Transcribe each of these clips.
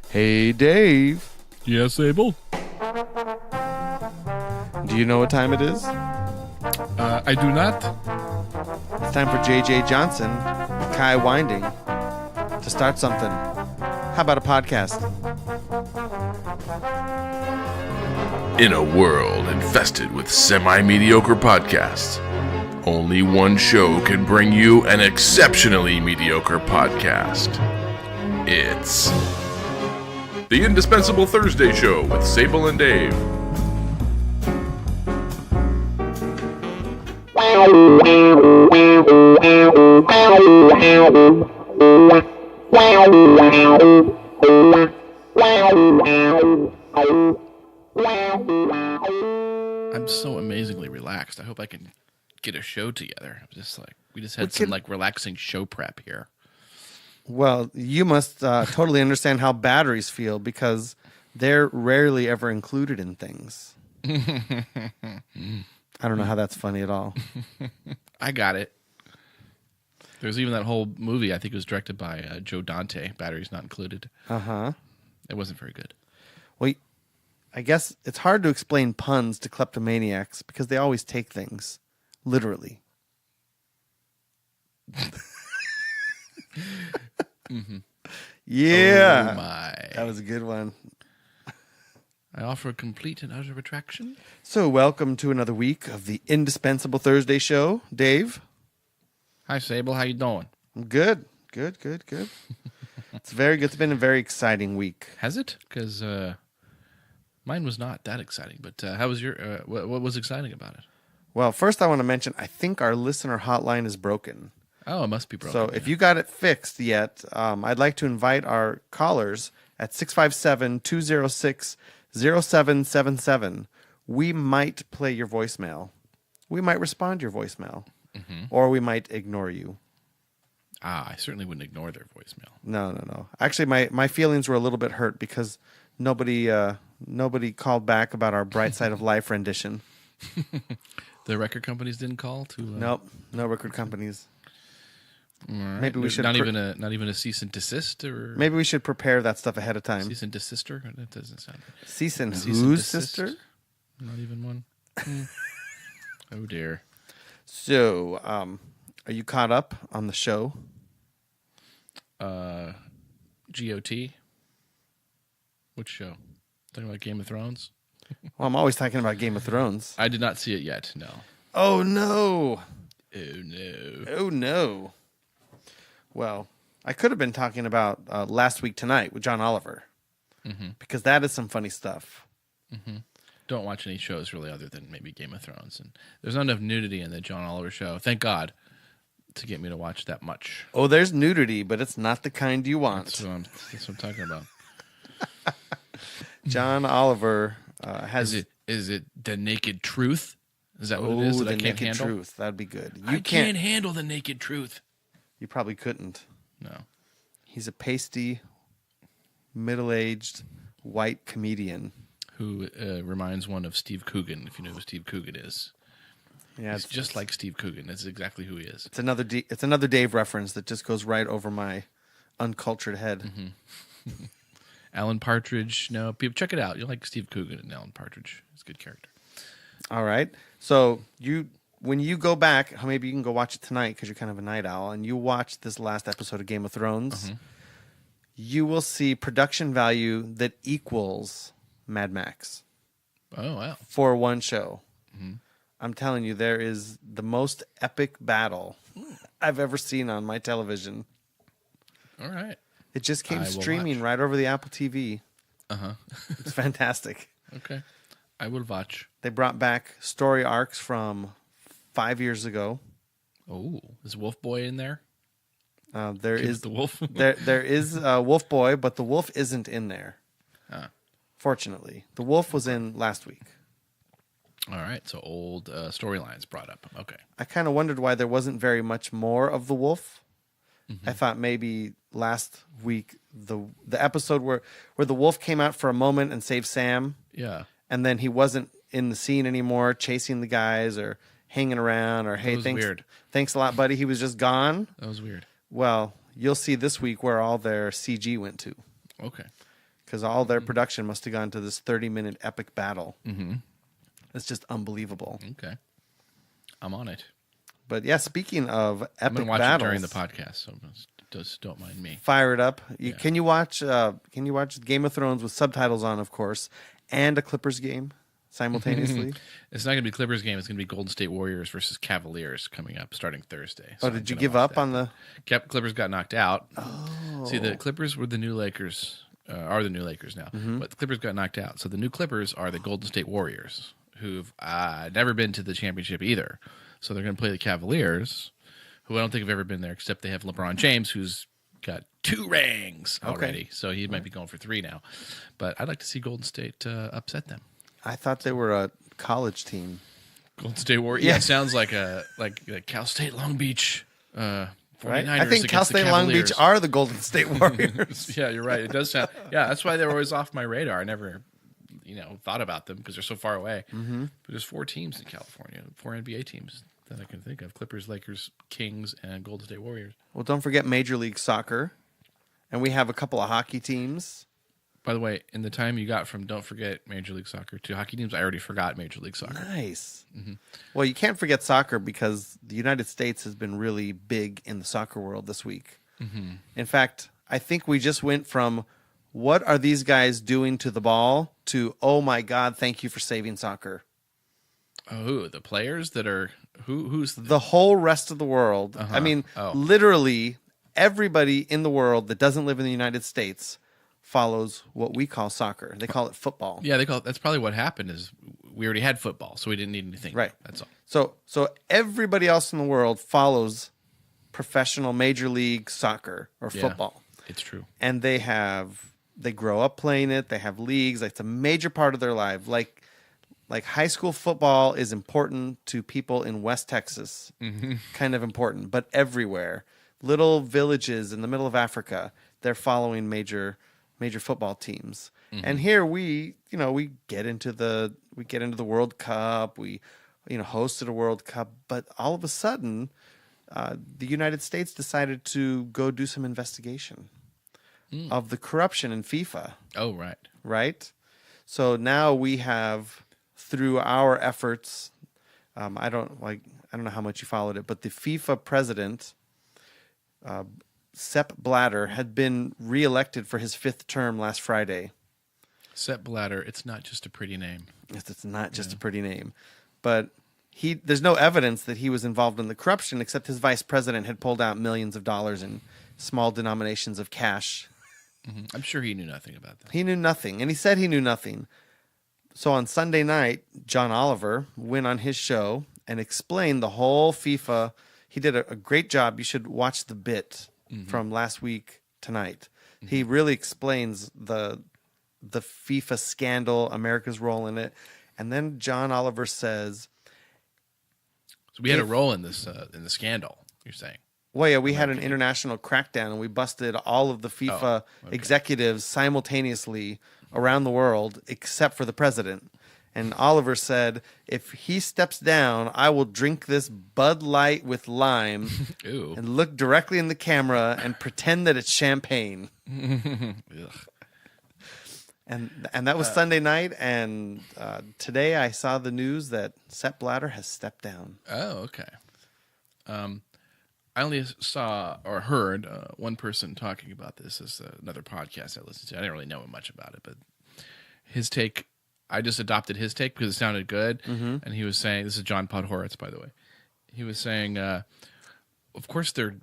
Hey, Dave. Yes, Abel? Do you know what time it is? I do not. It's time for J.J. Johnson, Kai Winding, to start something. How about a podcast? In a world infested with semi-mediocre podcasts, only one show can bring you an exceptionally mediocre podcast. It's the Indispensable Thursday Show with Sable and Dave. I'm so amazingly relaxed. I hope I can get a show together. We just had some relaxing show prep here. Well, you must totally understand how batteries feel because they're rarely ever included in things. I don't know how that's funny at all. I got it. There's even that whole movie, I think it was directed by Joe Dante, Batteries Not Included. Uh-huh. It wasn't very good. Well, I guess it's hard to explain puns to kleptomaniacs because they always take things literally. Mm-hmm. Yeah. Oh my. That was a good one. I offer a complete and utter retraction. So welcome to another week of the Indispensable Thursday Show. Dave? Hi, Sable. How you doing? I'm good. Good. It's very good. It's been a very exciting week. Has it? Because mine was not that exciting. But how was your? What was exciting about it? Well, first I want to mention, I think our listener hotline is broken. Oh, it must be broken. So if you got it fixed yet, I'd like to invite our callers at 657-206-0777. We might play your voicemail. We might respond to your voicemail. Mm-hmm. Or we might ignore you. I certainly wouldn't ignore their voicemail. No. Actually, my feelings were a little bit hurt because nobody called back about our Bright Side of Life rendition. The record companies didn't call to. Nope, no record companies. Right. Maybe we should not even a cease and desist, or maybe we should prepare that stuff ahead of time. Cease and desister. That doesn't sound. Cease and Cease whose desist? sister? Not even one. Oh dear. So, are you caught up on the show? GOT. Which show? Talking about Game of Thrones? Well, I'm always talking about Game of Thrones. I did not see it yet. No. Oh no! Oh no! Oh no! Well, I could have been talking about Last Week Tonight with John Oliver, because that is some funny stuff. Mm-hmm. Don't watch any shows really other than maybe Game of Thrones, and there's not enough nudity in the John Oliver show. Thank God, to get me to watch that much. Oh, there's nudity, but it's not the kind you want. That's what I'm talking about. John Oliver has. Is it the naked truth? Is that what it is? Oh, That the I can't naked handle? truth. That'd be good. I can't handle the naked truth. You probably couldn't. No. He's a pasty, middle-aged, white comedian. Who reminds one of Steve Coogan, if you know who Steve Coogan is. Yeah, He's just like Steve Coogan. That's exactly who he is. It's another Dave reference that just goes right over my uncultured head. Mm-hmm. Alan Partridge. No, people, check it out. You'll like Steve Coogan and Alan Partridge. He's a good character. All right. So when you go back, maybe you can go watch it tonight because you're kind of a night owl, and you watch this last episode of Game of Thrones, you will see production value that equals Mad Max. Oh, wow. For one show. Mm-hmm. I'm telling you, there is the most epic battle I've ever seen on my television. All right. It just came streaming right over the Apple TV. Uh-huh. It's fantastic. Okay. I will watch. They brought back story arcs from 5 years ago. Oh, is Wolf Boy in there? There is the wolf. there is Wolf Boy, but the wolf isn't in there. Fortunately, the wolf was in last week. All right, so old storylines brought up. Okay. I kind of wondered why there wasn't very much more of the wolf. I thought maybe last week the episode where the wolf came out for a moment and saved Sam. Yeah. And then he wasn't in the scene anymore, chasing the guys or hanging around or, hey, thanks a lot, buddy. He was just gone. That was weird. Well, you'll see this week where all their CG went to. Okay. because all their production must have gone to this 30-minute epic battle. Mm-hmm. It's just unbelievable. Okay. I'm on it. But yeah, speaking of epic I'm gonna watch battles, it during the podcast, so just don't mind me. fire it up. Can you watch Game of Thrones with subtitles on, of course, and a Clippers game simultaneously? It's not going to be Clippers game. It's going to be Golden State Warriors versus Cavaliers coming up starting Thursday. Oh, did you give up on the? Clippers got knocked out. Oh, See, the Clippers were the new Lakers, are the new Lakers now, but the Clippers got knocked out. So the new Clippers are the Golden State Warriors, who've never been to the championship either. So they're going to play the Cavaliers, who I don't think have ever been there, except they have LeBron James, who's got 2 rings already. Okay. So he might be going for 3 now. But I'd like to see Golden State upset them. I thought they were a college team. Golden State Warriors. Yeah, it sounds like Cal State Long Beach. 49ers Right? I think Cal against the State Long Beach Cavaliers. are the Golden State Warriors. Yeah, you're right. It does sound. Yeah, that's why they were always off my radar. I never, thought about them because they're so far away. Mm-hmm. But there's 4 teams in California, 4 NBA teams that I can think of: Clippers, Lakers, Kings, and Golden State Warriors. Well, don't forget Major League Soccer, and we have a couple of hockey teams. By the way, in the time you got from don't forget Major League Soccer to hockey teams, I already forgot Major League Soccer. Nice. Mm-hmm. Well, you can't forget soccer because the United States has been really big in the soccer world this week. Mm-hmm. In fact, I think we just went from what are these guys doing to the ball to, oh my God, thank you for saving soccer. Oh, the players that are who's The whole rest of the world. I mean, literally everybody in the world that doesn't live in the United States follows what we call soccer. They call it football. Yeah, they call it, that's probably what happened is we already had football, so we didn't need anything. Right. That's all. So everybody else in the world follows professional Major League Soccer or football. It's true. And they grow up playing it. They have leagues. It's a major part of their life. Like high school football is important to people in West Texas, kind of important, but everywhere. Little villages in the middle of Africa, they're following major football teams. And here we get into the World Cup. We hosted a World Cup, but all of a sudden, the United States decided to go do some investigation of the corruption in FIFA. Oh, right. Right? So now we have, through our efforts, I don't know how much you followed it, but the FIFA president, Sepp Blatter, had been reelected for his 5th term last Friday. Sepp Blatter, it's not just a pretty name. It's not just a pretty name. But there's no evidence that he was involved in the corruption, except his vice president had pulled out millions of dollars in small denominations of cash. Mm-hmm. I'm sure he knew nothing about that. He knew nothing, and he said he knew nothing. So on Sunday night, John Oliver went on his show and explained the whole FIFA. He did a great job. You should watch the bit from last week tonight. Mm-hmm. He really explains the FIFA scandal, America's role in it. And then John Oliver says... So we had a role in this in the scandal, you're saying? Well, yeah, we had an international crackdown, and we busted all of the FIFA executives simultaneously around the world, except for the president. And Oliver said, if he steps down, I will drink this Bud Light with lime and look directly in the camera and pretend that it's champagne. And that was Sunday night, and today I saw the news that Sepp Blatter has stepped down. Oh, okay. I only saw or heard one person talking about this as another podcast I listened to. I didn't really know much about it, but his take, I just adopted his take because it sounded good. Mm-hmm. And he was saying, this is John Podhoretz, by the way. He was saying, of course they're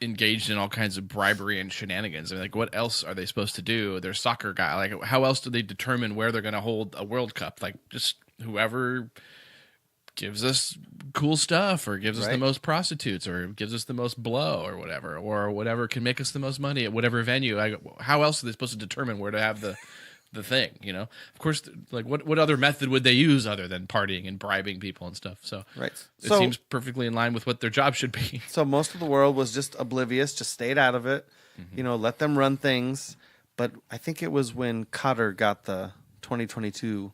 engaged in all kinds of bribery and shenanigans. I mean, like, what else are they supposed to do? They're soccer guy. Like, how else do they determine where they're going to hold a World Cup? Like, just whoever gives us cool stuff or gives us the most prostitutes or gives us the most blow or whatever can make us the most money at whatever venue. How else are they supposed to determine where to have the thing, Of course, like what other method would they use other than partying and bribing people and stuff? So it seems perfectly in line with what their job should be. So most of the world was just oblivious, just stayed out of it, let them run things. But I think it was when Qatar got the 2022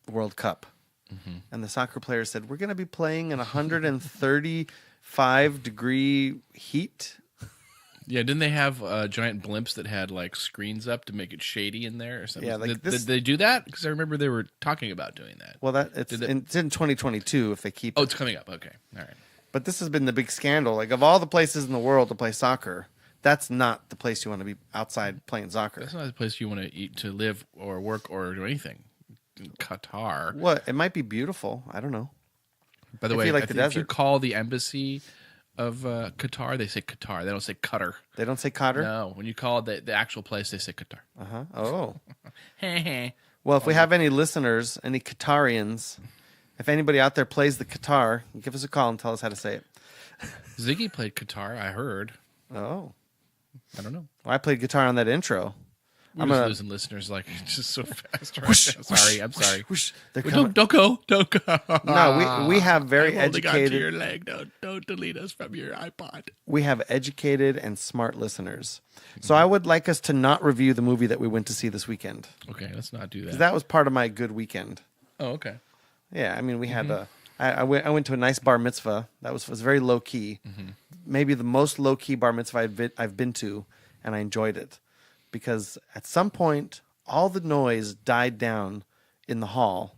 World Cup. Mm-hmm. And the soccer players said, we're going to be playing in 135-degree heat. Yeah, didn't they have giant blimps that had like screens up to make it shady in there or something? Yeah, like did they do that? Because I remember they were talking about doing that. Well, it's in 2022 if they keep. Oh, it. it's coming up. Okay, all right. But this has been the big scandal. Like of all the places in the world to play soccer, that's not the place you want to be outside playing soccer. That's not the place you want to eat, to live, or work, or do anything. In Qatar. What? It might be beautiful. I don't know. By the If way, you like I the think if you desert. call the embassy of Qatar, they say Qatar. They don't say Qatar. They don't say Qatar. No, when you call the actual place, they say Qatar. Oh. Ziggy Well, if we have any listeners, any Qatarians, if anybody out there plays the Qatar, give us a call and tell us how to say it. played Qatar, I heard. Oh. I don't know. Well, I played guitar on that intro. We're I'm just gonna- losing listeners like just so fast. Right Whoosh, now. Sorry, I'm whoosh, sorry. whoosh. They're Well, coming. don't go. No, we have very I'm holding onto educated. your leg. Don't delete us from your iPod. We have educated and smart listeners. So I would like us to not review the movie that we went to see this weekend. Okay, let's not do 'Cause that. that was part of my good weekend. Oh, okay. Yeah, I mean, we had I went to a nice bar mitzvah. That was very low key. Maybe the most low key bar mitzvah I've been to, and I enjoyed it because at some point all the noise died down in the hall,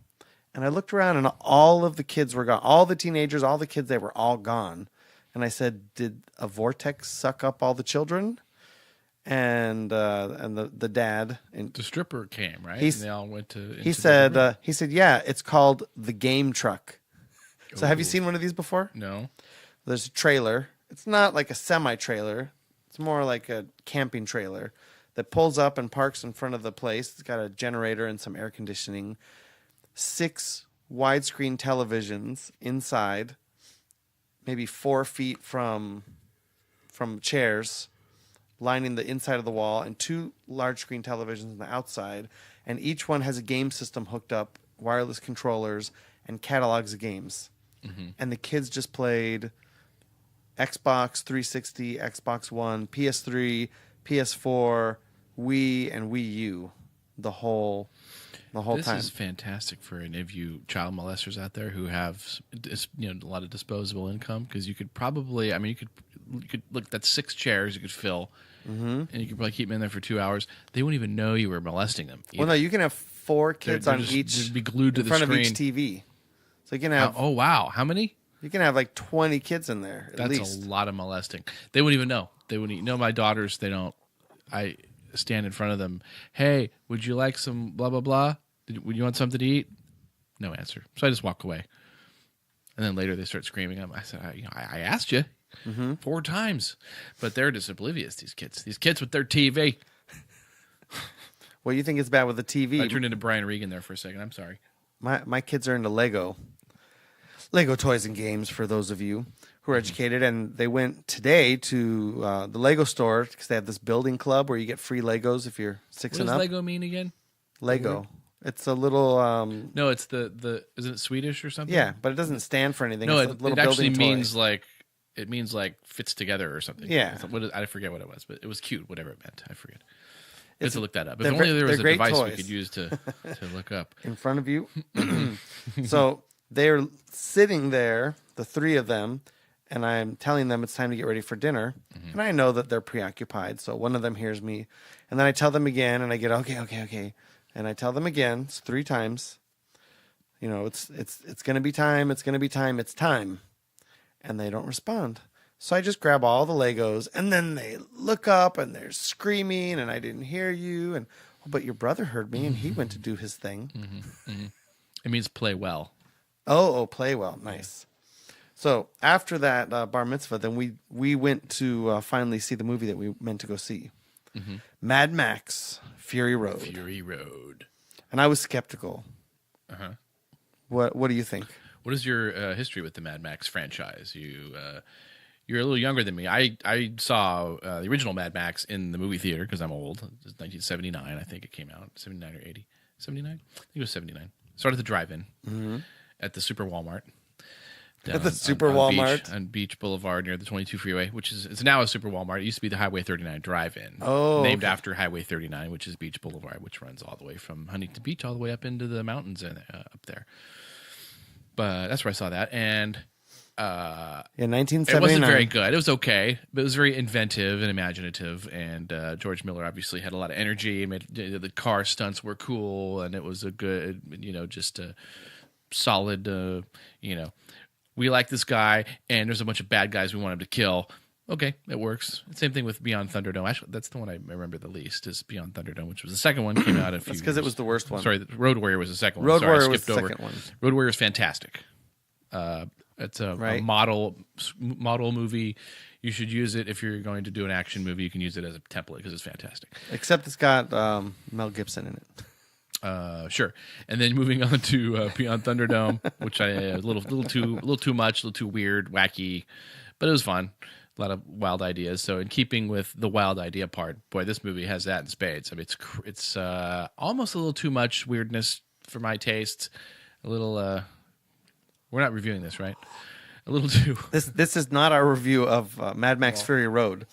and I looked around and all of the kids were gone. All the teenagers, all the kids, they were all gone. And I said, "Did a vortex suck up all the children?" And the dad and The stripper came, right? He's- and they all went to. he said, "Yeah, it's called the game truck." So have you seen one of these before? No. There's a trailer. It's not like a semi-trailer. It's more like a camping trailer that pulls up and parks in front of the place. It's got a generator and some air conditioning. 6 widescreen televisions inside, maybe 4 feet from chairs, lining the inside of the wall, and 2 large screen televisions on the outside. And each one has a game system hooked up, wireless controllers, and catalogs of games. And the kids just played Xbox 360, Xbox One, PS3, PS4, Wii, and Wii U the whole This time. is fantastic for any of you child molesters out there who have a lot of disposable income, because you could probably, you could look, that's 6 chairs you could fill, and you could probably keep them in there for 2 hours. They wouldn't even know you were molesting them. Well, no, you can have 4 kids They're on just- each just be glued to in the front screen. of each TV. So you can have Oh wow, how many? you can have like 20 kids in there at That's least. a lot of molesting. They wouldn't even know. They wouldn't even know. My daughters, they don't. I stand in front of them. Hey, would you like some blah blah blah? Would you want something to eat? No answer. So I just walk away. And then later they start screaming. I said, I asked you 4 times, but they're just oblivious. These kids with their TV. Well, you think it's bad with the TV? I turned into Brian Regan there for a second. I'm sorry. My kids are into Lego toys and games, for those of you who are educated. And they went today to the Lego store because they have this building club where you get free Legos if you're 6 What and does up. Lego mean again? Lego. It's a little No, it's the isn't it Swedish or something? yeah, but it doesn't stand for anything. No, it's a it little actually building toy. means like fits together or something. Yeah. I forget what it was, but it was cute. Whatever it meant, I forget. I have It's- to look that up. If they're only ve- there was they're a great device we toys. could use to look up. in front of you. So they're sitting there, the 3 of them, and I'm telling them it's time to get ready for dinner. And I know that they're preoccupied, so one of them hears me. And then I tell them again, and I get, okay. And I tell them again, it's 3 times. You know, it's going to be time, it's going to be time, it's time. And they don't respond. So I just grab all the Legos, and then they look up, and they're screaming, and I didn't hear you. And, oh, but your brother heard me, and he went to do his thing. It means play well. Oh, play well. Nice. So after that bar mitzvah, then we went to finally see the movie that we meant to go see. Mad Max, Fury Road. Fury Road. And I was skeptical. Uh-huh. What do you think? What is your history with the Mad Max franchise? You're a little younger than me. I saw the original Mad Max in the movie theater because I'm old. It was 1979, I think it came out. 79 or 80? 79? I think it was 79. Started the drive-in at the Super Walmart. down At the on- Super on Walmart? Beach, on Beach Boulevard near the 22 freeway, which is it's now a Super Walmart. It used to be the Highway 39 Drive-In, named after Highway 39, which is Beach Boulevard, which runs all the way from Huntington Beach all the way up into the mountains and up there. But that's where I saw that, and Yeah, It 1979. wasn't very good. It was okay, but it was very inventive and imaginative. And George Miller obviously had a lot of energy. Made the car stunts were cool, and it was a good, just a solid. We like this guy, and there's a bunch of bad guys we want him to kill. Okay, it works. Same thing with Beyond Thunderdome. Actually, that's the one I remember the least is Beyond Thunderdome, which was the second one. Came out a few. That's because it was the worst one. Sorry, Road Warrior was the second one. Road Sorry, Warrior I was skipped the over. second one. Road Warrior is fantastic. It's a model movie. You should use it if you're going to do an action movie. You can use it as a template because it's fantastic. Except it's got Mel Gibson in it. Sure. And then moving on to Beyond Thunderdome, which a little too much, a little too weird, wacky, but it was fun. A lot of wild ideas. So in keeping with the wild idea part, boy, this movie has that in spades. I mean, it's almost a little too much weirdness for my taste. A little. We're not reviewing this, right? A little too. This is not our review of Mad Max Fury Road,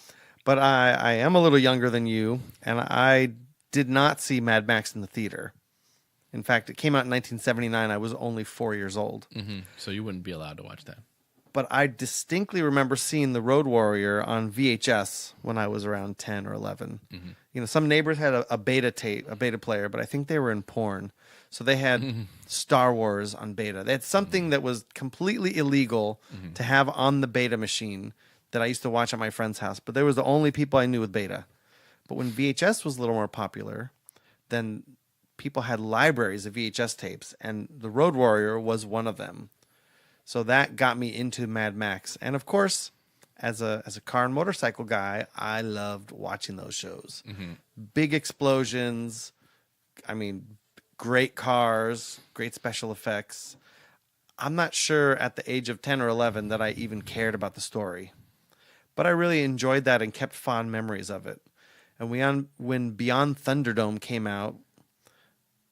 but I am a little younger than you, and I did not see Mad Max in the theater. In fact, it came out in 1979. I was only 4 years old. Mm-hmm. So you wouldn't be allowed to watch that. But I distinctly remember seeing The Road Warrior on VHS when I was around 10 or 11. Mm-hmm. Some neighbors had a beta player, but I think they were in porn. So they had Star Wars on beta. They had something that was completely illegal to have on the beta machine that I used to watch at my friend's house. But they was the only people I knew with beta. But when VHS was a little more popular, then people had libraries of VHS tapes, and The Road Warrior was one of them. So that got me into Mad Max. And of course, as a car and motorcycle guy, I loved watching those shows. Mm-hmm. Big explosions. I mean, great cars, great special effects. I'm not sure at the age of 10 or 11 that I even cared about the story. But I really enjoyed that and kept fond memories of it. And when Beyond Thunderdome came out,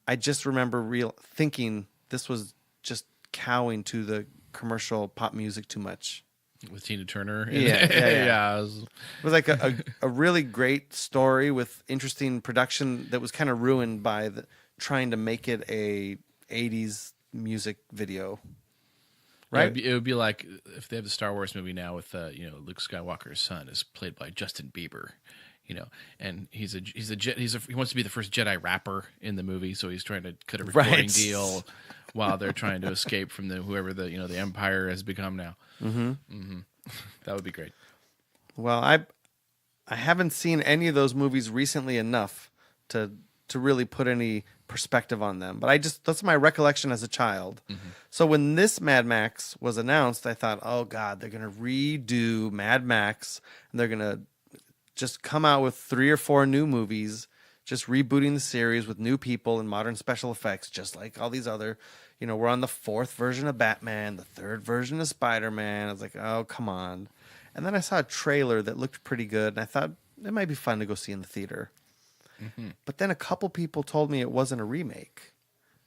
I just remember thinking this was just cowing to the commercial pop music too much. With Tina Turner. Yeah. It was like a really great story with interesting production that was kind of ruined by trying to make it a 80s music video. Right? Yeah, it would be like if they have the Star Wars movie now with Luke Skywalker's son is played by Justin Bieber. And he wants to be the first Jedi rapper in the movie, so he's trying to cut a recording deal while they're trying to escape from whoever the Empire has become now. Mm-hmm. Mm-hmm. That would be great. Well, I haven't seen any of those movies recently enough to really put any perspective on them, but that's my recollection as a child. Mm-hmm. So when this Mad Max was announced, I thought, oh God, they're going to redo Mad Max, and they're going to just come out with 3 or 4 new movies, just rebooting the series with new people and modern special effects, just like all these other, we're on the 4th version of Batman, the 3rd version of Spider-Man. I was like, oh, come on. And then I saw a trailer that looked pretty good, and I thought it might be fun to go see in the theater. Mm-hmm. But then a couple people told me it wasn't a remake.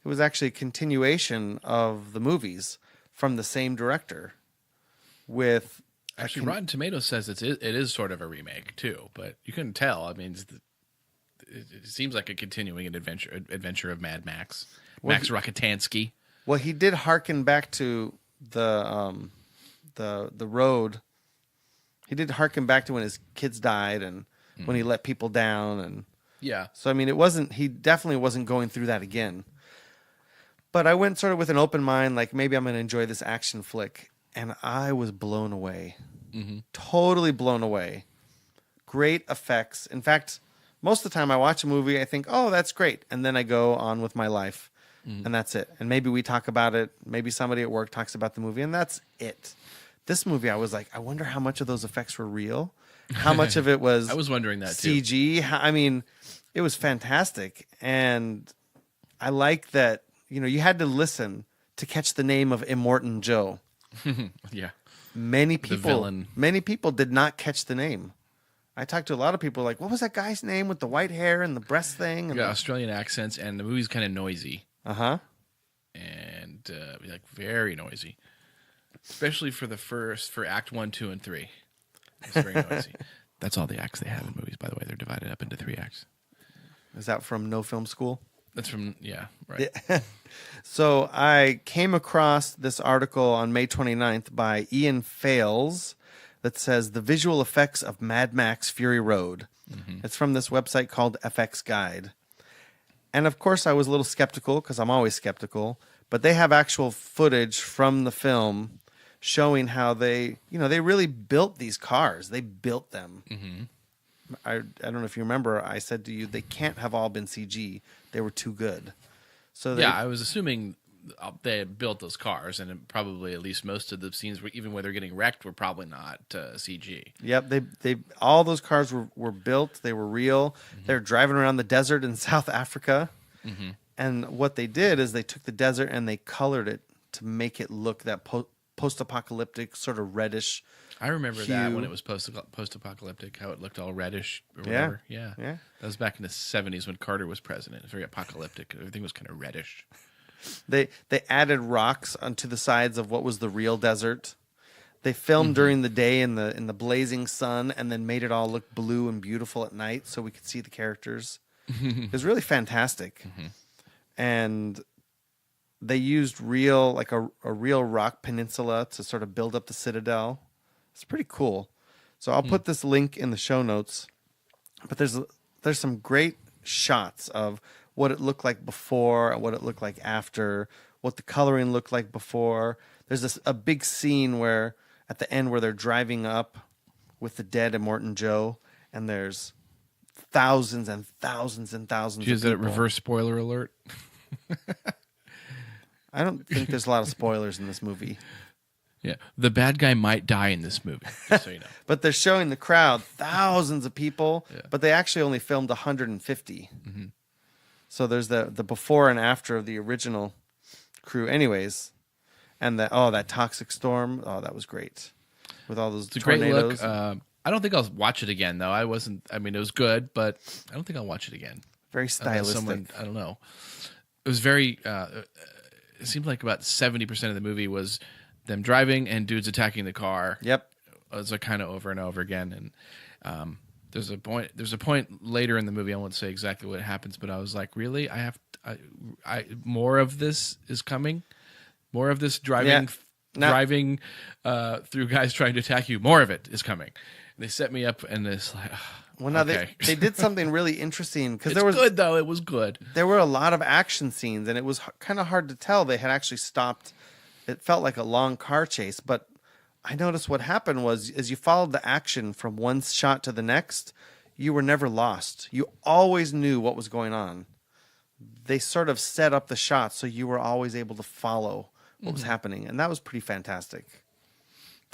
It was actually a continuation of the movies from the same director with... Actually, Rotten Tomatoes says it is sort of a remake too, but you couldn't tell. I mean, it seems like a continuing adventure of Mad Max, Max Rakatansky. Well, he did harken back to the road. He did harken back to when his kids died and when he let people down, and So I mean, he definitely wasn't going through that again. But I went sort of with an open mind, like maybe I'm going to enjoy this action flick. And I was blown away. Mm-hmm. Totally blown away. Great effects. In fact, most of the time I watch a movie, I think, oh, that's great. And then I go on with my life. Mm-hmm. And that's it. And maybe we talk about it. Maybe somebody at work talks about the movie. And that's it. This movie, I was like, I wonder how much of those effects were real. How much of it was I was wondering that CG. Too. I mean, it was fantastic. And I like that, you had to listen to catch the name of Immortan Joe. Yeah. Many people did not catch the name. I talked to a lot of people like, what was that guy's name with the white hair and the breast thing? And Australian accents, and the movie's kind of noisy. Uh-huh. And very noisy. Especially for Act 1, 2, and 3. It's very noisy. That's all the acts they have in movies, by the way. They're divided up into 3 acts. Is that from No Film School? That's from right. Yeah. So I came across this article on May 29th by Ian Fales that says the visual effects of Mad Max Fury Road. It's from this website called FX Guide. And of course I was a little skeptical because I'm always skeptical, but they have actual footage from the film showing how they really built these cars. They built them. I don't know if you remember, I said to you, they can't have all been CG. They were too good. So I was assuming they had built those cars, and probably at least most of the scenes, even where they're getting wrecked, were probably not CG. Yep, they all those cars were built. They were real. They're driving around the desert in South Africa, and what they did is they took the desert and they colored it to make it look that post-apocalyptic sort of reddish. I remember that when it was post-apocalyptic, how it looked all reddish or whatever. Yeah. That was back in the 70s when Carter was president. It was very apocalyptic. Everything was kind of reddish. They added rocks onto the sides of what was the real desert. They filmed during the day in the blazing sun and then made it all look blue and beautiful at night so we could see the characters. It was really fantastic. And they used a real rock peninsula to sort of build up the citadel. It's pretty cool. So I'll put this link in the show notes. But there's some great shots of what it looked like before, what it looked like after, what the coloring looked like before. There's a big scene where at the end where they're driving up with the dead Immortan Joe, and there's thousands and thousands and thousands Is of that people. reverse spoiler alert? I don't think there's a lot of spoilers in this movie. Yeah, the bad guy might die in this movie, just so you know. But they're showing the crowd, thousands of people, but they actually only filmed 150. So there's the before and after of the original crew anyways. And that toxic storm, that was great. With all those tornadoes. Great look. I don't think I'll watch it again, though. It was good, but I don't think I'll watch it again. Very stylistic. I don't know. It was very... it seemed like about 70% of the movie was them driving and dudes attacking the car. Yep. It was kind of over and over again. And there's a point later in the movie, I won't say exactly what happens, but I was like, really? More of this is coming? More of this driving through guys trying to attack you? More of it is coming. And they set me up, and it's like... Well, no, okay. they did something really interesting because It was good. There were a lot of action scenes, and it was kind of hard to tell. They had actually stopped. It felt like a long car chase, but I noticed what happened was as you followed the action from one shot to the next, you were never lost. You always knew what was going on. They sort of set up the shots so you were always able to follow what was happening, and that was pretty fantastic.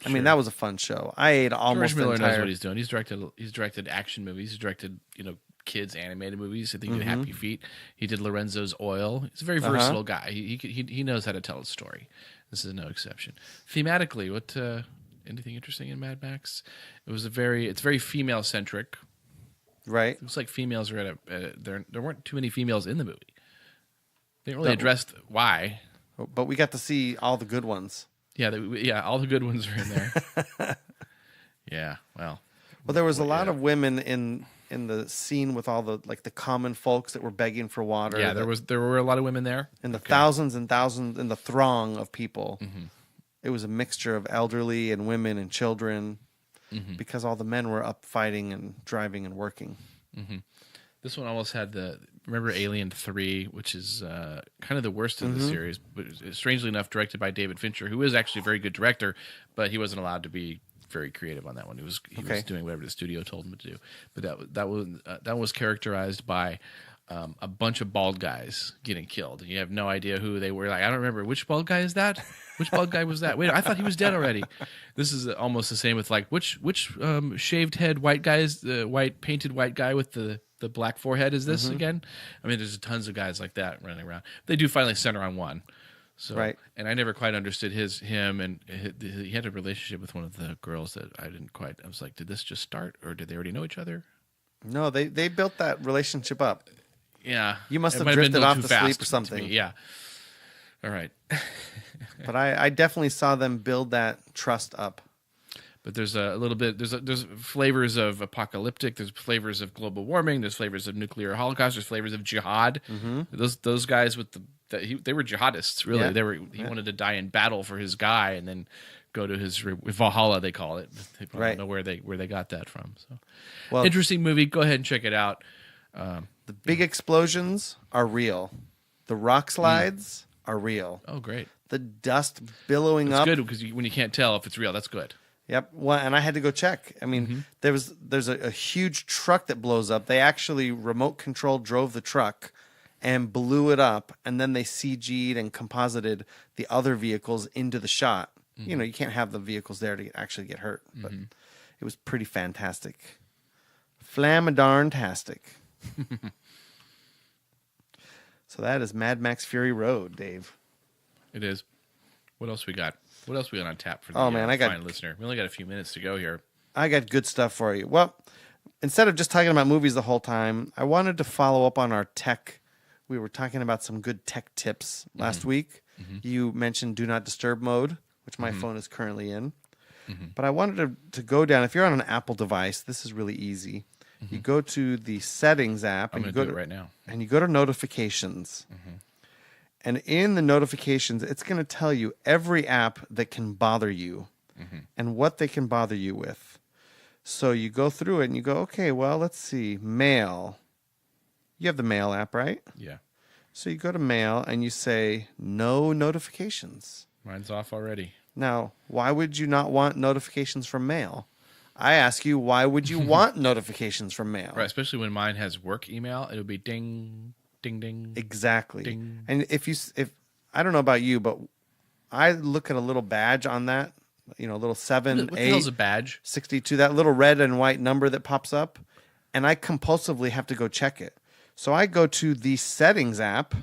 I mean, that was a fun show. I ate almost George Miller the entire... knows what he's doing. He's directed action movies. He's directed, kids animated movies. I think he did Happy Feet. He did Lorenzo's Oil. He's a very versatile guy. He knows how to tell a story. This is no exception. Thematically, what anything interesting in Mad Max? It's very female centric. Right. It looks like females are there weren't too many females in the movie. They didn't really address why. But we got to see all the good ones. Yeah, all the good ones are in there. Yeah, well, there was a lot of women in the scene with all the the common folks that were begging for water. Yeah, there were a lot of women there, and the thousands and thousands in the throng of people. It was a mixture of elderly and women and children, because all the men were up fighting and driving and working. This one almost had remember Alien 3, which is kind of the worst of the series, but strangely enough directed by David Fincher, who is actually a very good director, but he wasn't allowed to be very creative on that one. He was doing whatever the studio told him to do. But that was characterized by a bunch of bald guys getting killed. You have no idea who they were. I don't remember, which bald guy is that? Which bald guy was that? Wait, I thought he was dead already. This is almost the same with which shaved head white guys, the painted white guy with the black forehead is this again? I mean, there's tons of guys like that running around. They do finally center on one. So, right. And I never quite understood him, and he had a relationship with one of the girls that I didn't quite. I was like, did this just start, or did they already know each other? No, they built that relationship up. Yeah, you must have drifted off to sleep or something. Yeah. All right. But I definitely saw them build that trust up. But there's a little bit. There's flavors of apocalyptic. There's flavors of global warming. There's flavors of nuclear holocaust. There's flavors of jihad. Those guys with they were jihadists. Really, he wanted to die in battle for his guy, and then go to his Valhalla. They call it. They probably don't know where they got that from. So, well, interesting movie. Go ahead and check it out. The big explosions are real. The rock slides are real. Oh, great. The dust billowing up. That's good because when you can't tell if it's real, that's good. Yep. Well, and I had to go check. I mean, there's a huge truck that blows up. They actually remote control drove the truck and blew it up, and then they CG'd and composited the other vehicles into the shot. You know, you can't have the vehicles there to actually get hurt, but it was pretty fantastic. Flamadarn-tastic. So that is Mad Max Fury Road, Dave. It is. What else we got? What else we got on tap for the fine listener? We only got a few minutes to go here. I got good stuff for you. Well, instead of just talking about movies the whole time, I wanted to follow up on our tech. We were talking about some good tech tips last week. You mentioned Do Not Disturb mode, which my phone is currently in. But I wanted to go down. If you're on an Apple device, this is really easy. You go to the Settings app. I'm going to do it right now. And you go to Notifications. And in the notifications, it's going to tell you every app that can bother you and what they can bother you with. So you go through it and you go, okay, well, let's see. Mail. You have the Mail app, right? Yeah. So you go to Mail and you say, no notifications. Mine's off already. Now, why would you not want notifications from Mail? I ask you, why would you want notifications from Mail? Right, especially when mine has work email. It'll be ding, ding, ding. Exactly. Ding. And if I don't know about you, but I look at a little badge on that, you know, a little 7, what 8, the hell's a badge? 62, that little red and white number that pops up, and I compulsively have to go check it. So I go to the Settings app,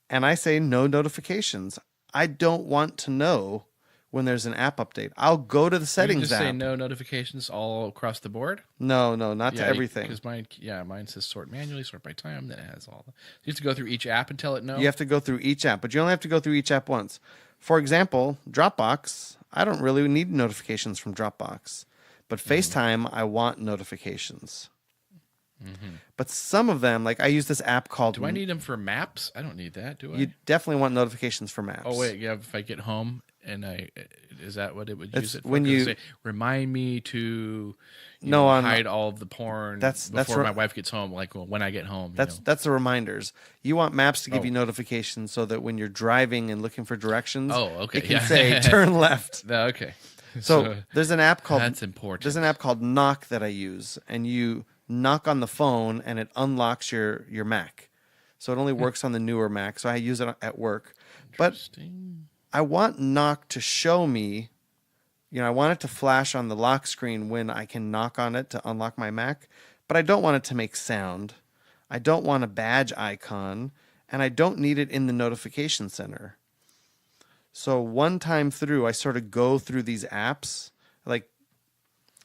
and I say no notifications. I don't want to know when there's an app update. I'll go to the Settings app. Say no notifications all across the board? No, not to everything. Because mine says sort manually, sort by time. Then it has all. You have to go through each app and tell it no. You have to go through each app, but you only have to go through each app once. For example, Dropbox. I don't really need notifications from Dropbox, but FaceTime, I want notifications. But some of them, like I use this app called. Do I need them for Maps? I don't need that. Do I? You definitely want notifications for Maps. Oh wait, yeah. If I get home. And is that what it would use it for? When you say, remind me to hide all of the porn before my wife gets home, like when I get home. That's the reminders. You want Maps to give you notifications so that when you're driving and looking for directions, it can say turn left. Okay. So there's an app called that's important. There's an app called Knock that I use, and you knock on the phone and it unlocks your Mac. So it only works on the newer Mac. So I use it at work. But I want Knock to show me, I want it to flash on the lock screen when I can knock on it to unlock my Mac, but I don't want it to make sound. I don't want a badge icon, and I don't need it in the notification center. So one time through, I sort of go through these apps, like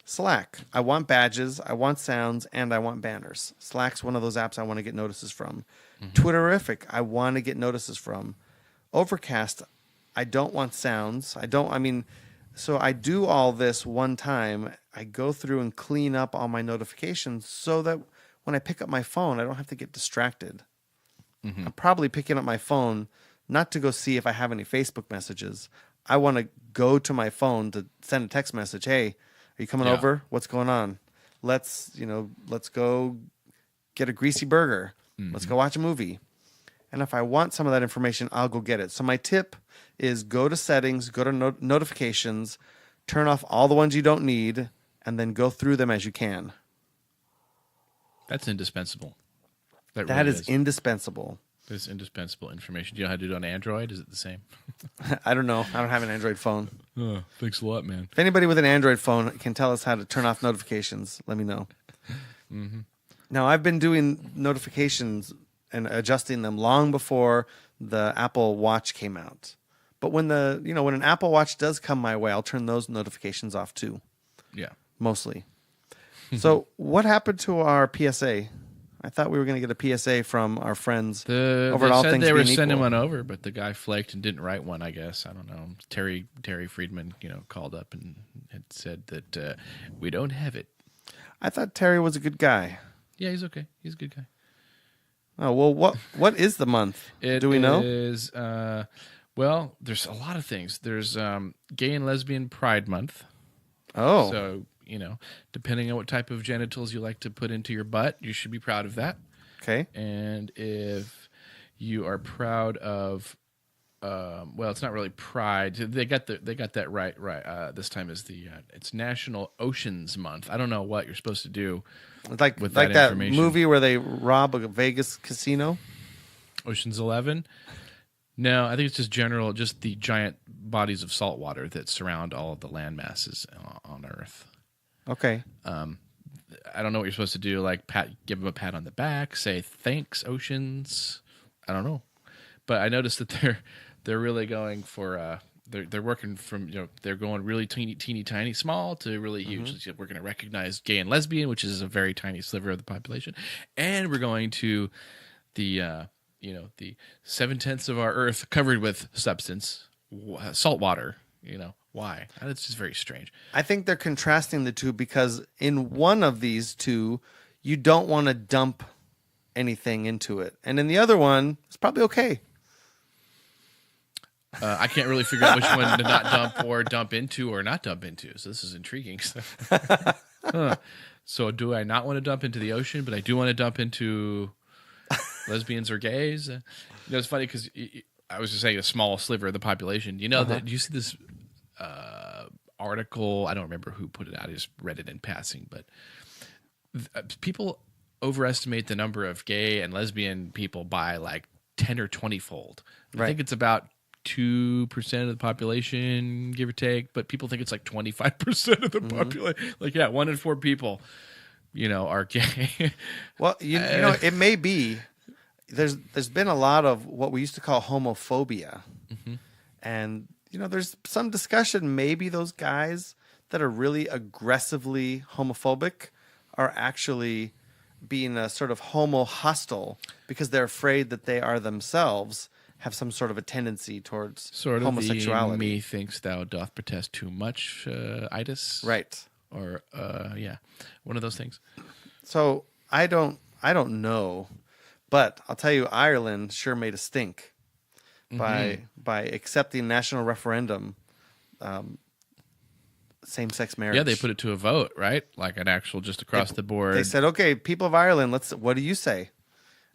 Slack. I want badges, I want sounds, and I want banners. Slack's one of those apps I want to get notices from. Twitterific, I want to get notices from. Overcast, I don't want sounds. So I do all this one time. I go through and clean up all my notifications so that when I pick up my phone, I don't have to get distracted. I'm probably picking up my phone not to go see if I have any Facebook messages. I want to go to my phone to send a text message. Hey, are you coming over? What's going on? Let's go get a greasy burger. Let's go watch a movie. And if I want some of that information, I'll go get it. So my tip is go to Settings, go to Notifications, turn off all the ones you don't need, and then go through them as you can. That's indispensable. That really is indispensable. It's indispensable information. Do you know how to do it on Android? Is it the same? I don't know. I don't have an Android phone. Oh, thanks a lot, man. If anybody with an Android phone can tell us how to turn off notifications, let me know. Now, I've been doing notifications and adjusting them long before the Apple Watch came out. But when when an Apple Watch does come my way, I'll turn those notifications off too. Yeah. Mostly. So what happened to our PSA, I thought we were going to get a PSA from our friends They over at All said Things they were Being sending Equal. one over, but the guy flaked and didn't write one. I guess I don't know. Terry Friedman, called up and had said that we don't have it. I thought Terry was a good guy. Yeah, he's okay. He's a good guy. Oh, well, what is the month? Do we know? It is, well, there's a lot of things. There's Gay and Lesbian Pride Month. Oh. So, depending on what type of genitals you like to put into your butt, you should be proud of that. Okay. And if you are proud of, well, it's not really pride. They got that right. This time is it's National Oceans Month. I don't know what you're supposed to do Like with that information. movie where they rob a Vegas casino? Ocean's 11. No, I think it's just the giant bodies of salt water that surround all of the land masses on Earth. Okay. I don't know what you're supposed to do. Like give them a pat on the back, say thanks, oceans. I don't know, but I noticed that they're really going for they're working from they're going really teeny tiny small to really huge. We're going to recognize gay and lesbian, which is a very tiny sliver of the population, and we're going to the the 7/10 of our Earth covered with substance, salt water. Why? It's just very strange. I think they're contrasting the two because in one of these two, you don't want to dump anything into it. And in the other one, it's probably okay. I can't really figure out which one to not dump or dump into or not dump into. So this is intriguing. So do I not want to dump into the ocean, but I do want to dump into lesbians or gays? It's funny because I was just saying a small sliver of the population. That you see this article, I don't remember who put it out, I just read it in passing, but people overestimate the number of gay and lesbian people by like 10 or 20 fold. I think it's about 2% of the population, give or take, but people think it's like 25% of the population. Like, 1 in 4 people, are gay. Well, it may be. There's been a lot of what we used to call homophobia. And there's some discussion. Maybe those guys that are really aggressively homophobic are actually being a sort of homo hostile because they're afraid that they are themselves have some sort of a tendency towards homosexuality. Me thinks thou doth protest too much, itis. Right. Or one of those things. So I don't know, but I'll tell you, Ireland sure made a stink by accepting national referendum, same-sex marriage. Yeah, they put it to a vote, right? Like an actual just across the board. They said, okay, people of Ireland, what do you say?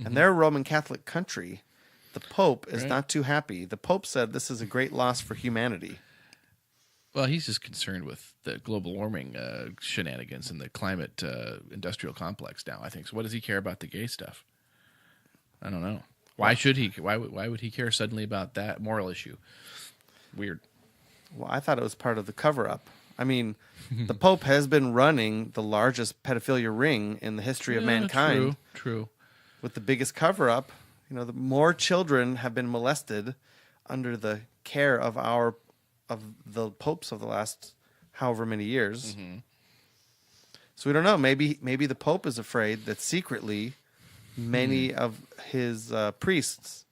And they're a Roman Catholic country. The Pope is not too happy. The Pope said this is a great loss for humanity. Well, he's just concerned with the global warming shenanigans and the climate industrial complex now, I think. So what does he care about the gay stuff? I don't know. Why should he? Why would he care suddenly about that moral issue? Weird. Well, I thought it was part of the cover-up. I mean, the Pope has been running the largest pedophilia ring in the history of mankind. True. With the biggest cover-up. The more children have been molested under the care of the popes of the last however many years. So we don't know. Maybe the Pope is afraid that secretly many of his priests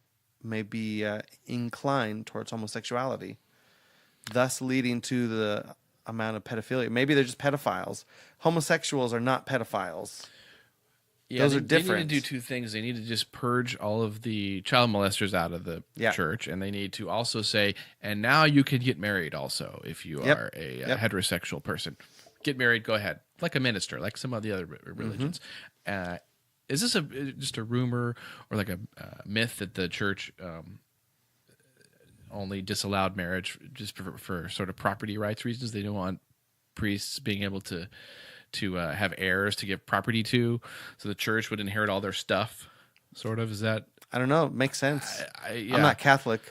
may be inclined towards homosexuality, thus leading to the amount of pedophilia. Maybe they're just pedophiles. Homosexuals are not pedophiles. Yeah, those are different. They need to do 2 things. They need to just purge all of the child molesters out of the church, and they need to also say, and now you can get married also if you are a heterosexual person. Get married, go ahead. Like a minister, like some of the other religions. Is this just a rumor or like a myth that the church only disallowed marriage just for sort of property rights reasons? They don't want priests being able to have heirs to give property to, so the church would inherit all their stuff. Sort of, is that? I don't know. It makes sense. I'm not Catholic.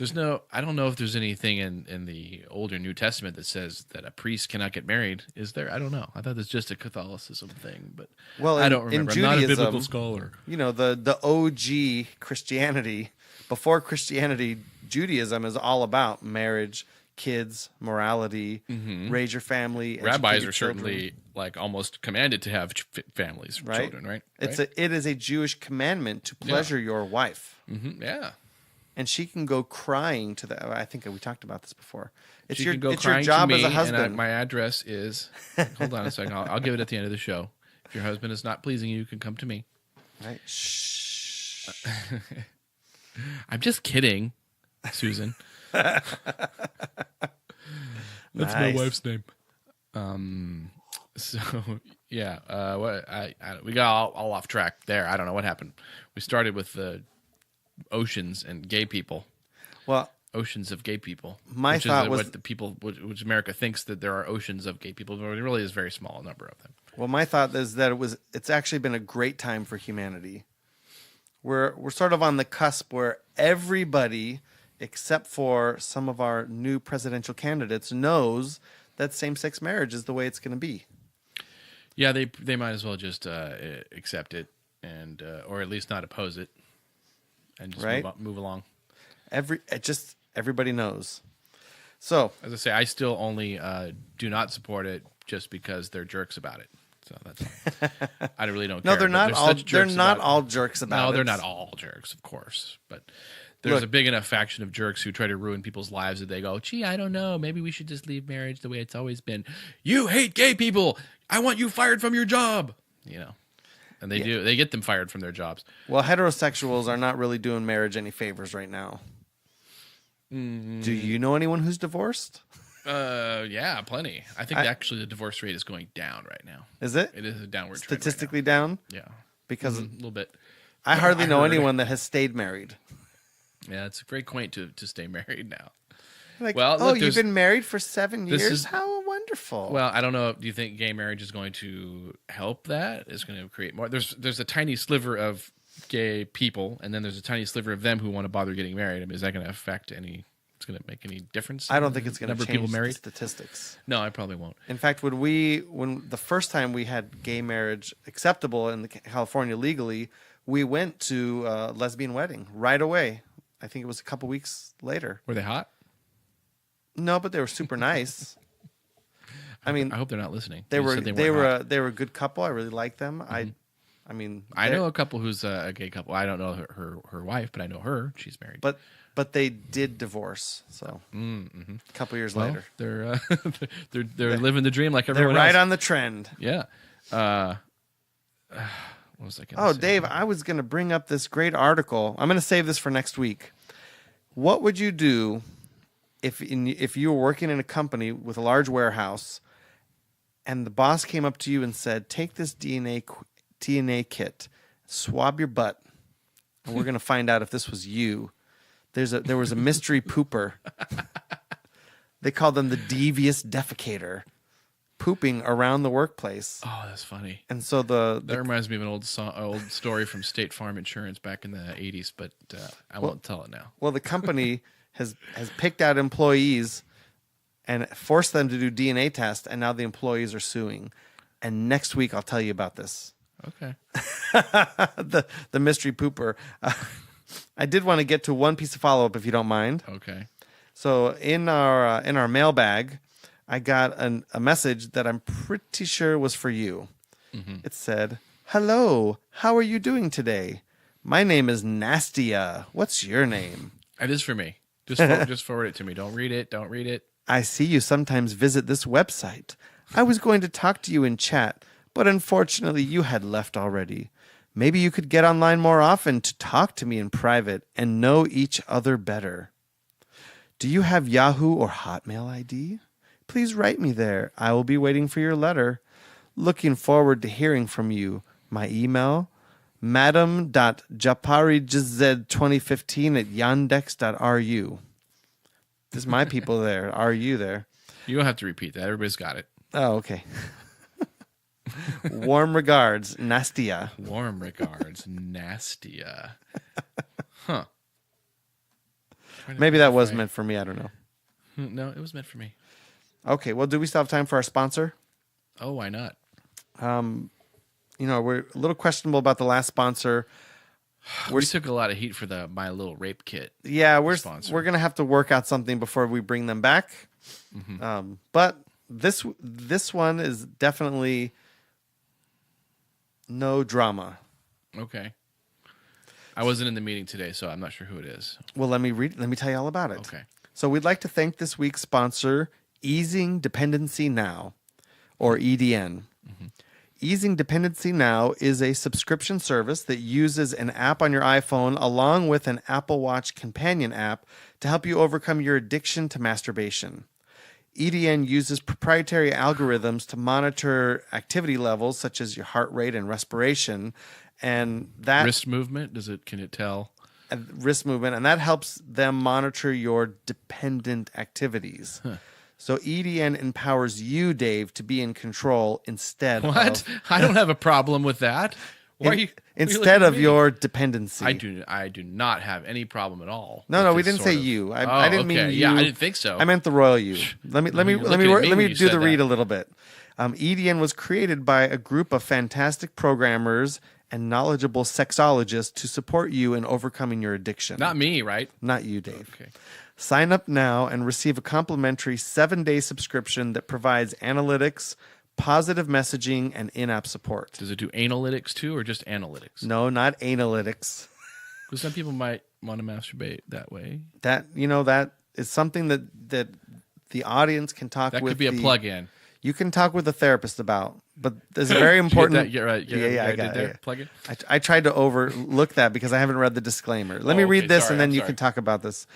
I don't know if there's anything in the older New Testament that says that a priest cannot get married. Is there? I don't know. I thought it's just a Catholicism thing, but I don't remember. In Judaism, I'm not a biblical scholar. The OG Christianity, before Christianity, Judaism is all about marriage, kids, morality, raise your family. Rabbis are certainly like almost commanded to have families, Right. children, right? It is a Jewish commandment to pleasure your wife. Yeah. And she can go crying to the. I think we talked about this before. It's She your can go it's your crying job to me, as a husband. and my address is. Hold on a second. I'll give it at the end of the show. If your husband is not pleasing you, you can come to me. Right. Shh. I'm just kidding, Susan. That's my wife's name. So yeah, we got all off track there. I don't know what happened. We started with the oceans and gay people. Well, oceans of gay people. My thought was what the people, which America thinks that there are oceans of gay people, but it really is a very small number of them. Well, my thought is that it's actually been a great time for humanity. We're sort of on the cusp where everybody, except for some of our new presidential candidates, knows that same-sex marriage is the way it's going to be. Yeah, they might as well just accept it and or at least not oppose it, and just move along. Everybody knows. So as I say, I still only do not support it just because they're jerks about it. So that's I really don't care. No, they're not all. They're not all jerks about it. No, they're not all jerks, of course, but. There's a big enough faction of jerks who try to ruin people's lives that they go, gee, I don't know. Maybe we should just leave marriage the way it's always been. You hate gay people. I want you fired from your job. You know, and they do. They get them fired from their jobs. Well, heterosexuals are not really doing marriage any favors right now. Mm. Do you know anyone who's divorced? Yeah, plenty. I think actually the divorce rate is going down right now. Is it? It is a downward trend. Statistically down? Yeah. Because a little bit. I hardly know anyone that has stayed married. Yeah, it's very quaint to stay married now. Like, well, look, you've been married for 7 years? How wonderful. Well, I don't know. Do you think gay marriage is going to help that? Is going to create more? There's a tiny sliver of gay people, and then there's a tiny sliver of them who want to bother getting married. I mean, is that going to affect any... It's going to make any difference? I don't think it's going to change people married? The statistics. No, I probably won't. In fact, when the first time we had gay marriage acceptable in California legally, we went to a lesbian wedding right away. I think it was a couple weeks later. Were they hot? No, but they were super nice. I mean, I hope they're not listening. They were a good couple. I really like them. Mm-hmm. I know a couple who's a gay couple. I don't know her wife, but I know her. She's married. But they did divorce. So a couple years later, they're living the dream like everyone else. They're right on the trend. Yeah. What was I going to say? Dave, I was going to bring up this great article. I'm going to save this for next week. What would you do if you were working in a company with a large warehouse and the boss came up to you and said, take this DNA kit, swab your butt, and we're going to find out if this was you. There was a mystery pooper. They called them the devious defecator, pooping around the workplace. Oh, that's funny. And so that reminds me of an old story from State Farm Insurance back in the 80s, but I won't tell it now. Well, the company has picked out employees and forced them to do DNA tests, and now the employees are suing. And next week I'll tell you about this. Okay. the mystery pooper. I did want to get to one piece of follow-up, if you don't mind. Okay. So in our mailbag, I got a message that I'm pretty sure was for you. Mm-hmm. It said, "Hello, how are you doing today? My name is Nastia. What's your name?" It is for me. Just forward it to me. Don't read it. Don't read it. "I see you sometimes visit this website. I was going to talk to you in chat, but unfortunately you had left already. Maybe you could get online more often to talk to me in private and know each other better. Do you have Yahoo or Hotmail ID? Please write me there. I will be waiting for your letter. Looking forward to hearing from you. My email, madam.japarijz2015@yandex.ru." This is my people there. Are you there? You don't have to repeat that. Everybody's got it. Oh, okay. Warm regards, Nastia. Warm regards, Nastia. Huh. Maybe that was meant for me. I don't know. No, it was meant for me. Okay. Well, do we still have time for our sponsor? Oh, why not? We're a little questionable about the last sponsor. We took a lot of heat for the My Little Rape Kit. Yeah, we're gonna have to work out something before we bring them back. Mm-hmm. But this one is definitely no drama. Okay. I wasn't in the meeting today, so I'm not sure who it is. Well, let me tell you all about it. Okay. So we'd like to thank this week's sponsor, Easing Dependency Now, or EDN. Easing Dependency Now is a subscription service that uses an app on your iPhone along with an Apple Watch companion app to help you overcome your addiction to masturbation. EDN uses proprietary algorithms to monitor activity levels such as your heart rate and respiration, and that Wrist movement, can it tell? wrist movement, and that helps them monitor your dependent activities. So EDN empowers you, Dave, to be in control instead What? of I don't have a problem with that. Why are you instead looking of at me? your dependency. I do not have any problem at all. No, with we this didn't say sort of- you. I didn't mean you. Yeah, I didn't think so. I meant the royal you. Let me You're looking at me let when me you do said the read that. a little bit. EDN was created by a group of fantastic programmers and knowledgeable sexologists to support you in overcoming your addiction. Not me, right? Not you, Dave. Okay. Sign up now and receive a complimentary 7-day subscription that provides analytics, positive messaging, and in-app support. Does it do analytics too, or just analytics? No, not analytics. Because some people might want to masturbate that way. That is something that the audience can talk That with. could be a plug-in. You can talk with a therapist about, but there's a very important. Yeah, right. Yeah, I did got there. it. Plug in. I tried to overlook that because I haven't read the disclaimer. Let me okay, read this sorry, and then I'm you sorry. can talk about this.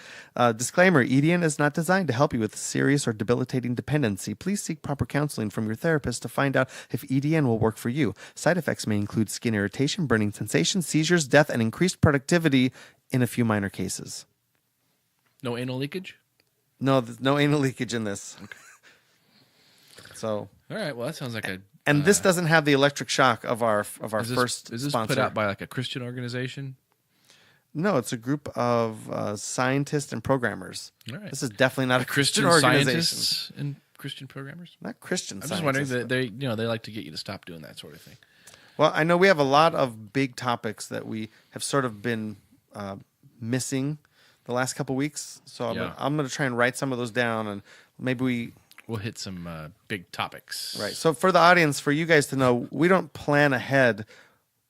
Disclaimer: EDN is not designed to help you with serious or debilitating dependency. Please seek proper counseling from your therapist to find out if EDN will work for you. Side effects may include skin irritation, burning sensations, seizures, death, and increased productivity in a few minor cases. No anal leakage? No, there's no anal leakage in this. Okay. So. All right. Well, that sounds like a. And this doesn't have the electric shock of our Is first this sponsor. put out by like a Christian organization? No, it's a group of scientists and programmers. All right. This is definitely not a Christian Christian organization. scientists and Christian programmers. Not Christian I'm scientists. just wondering that but- they like to get you to stop doing that sort of thing. Well, I know we have a lot of big topics that we have sort of been missing the last couple weeks. So Yeah. I'm going to try and write some of those down, and maybe We'll hit some big topics. right. So for the audience, for you guys to know, we don't plan ahead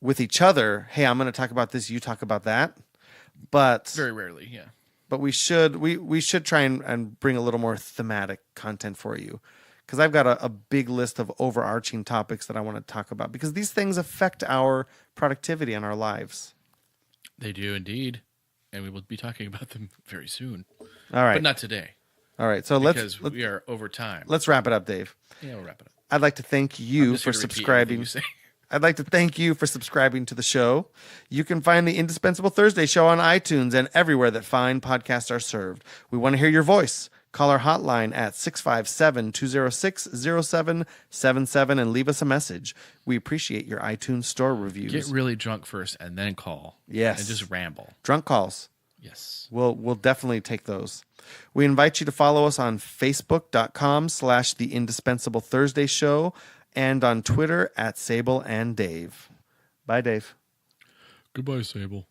with each other. Hey, I'm going to talk about this. You talk about that. But Very rarely, yeah. but we should try and bring a little more thematic content for you, because I've got a big list of overarching topics that I want to talk about, because these things affect our productivity and our lives. They do indeed, and we will be talking about them very soon. All right, But not today, all right. So because we are over time. let's wrap it up, Dave. Yeah, we'll wrap it up. I'd like to thank I'm you just for gonna repeat subscribing. everything you say. I'd like to thank you for subscribing to the show. You can find the Indispensable Thursday Show on iTunes and everywhere that fine podcasts are served. We want to hear your voice. Call our hotline at 657-206-0777 and leave us a message. We appreciate your iTunes store reviews. Get really drunk first and then call. Yes. And just ramble. Drunk calls. Yes. We'll definitely take those. We invite you to follow us on Facebook.com/The Indispensable Thursday Show and on Twitter at Sable and Dave. Bye, Dave. Goodbye, Sable.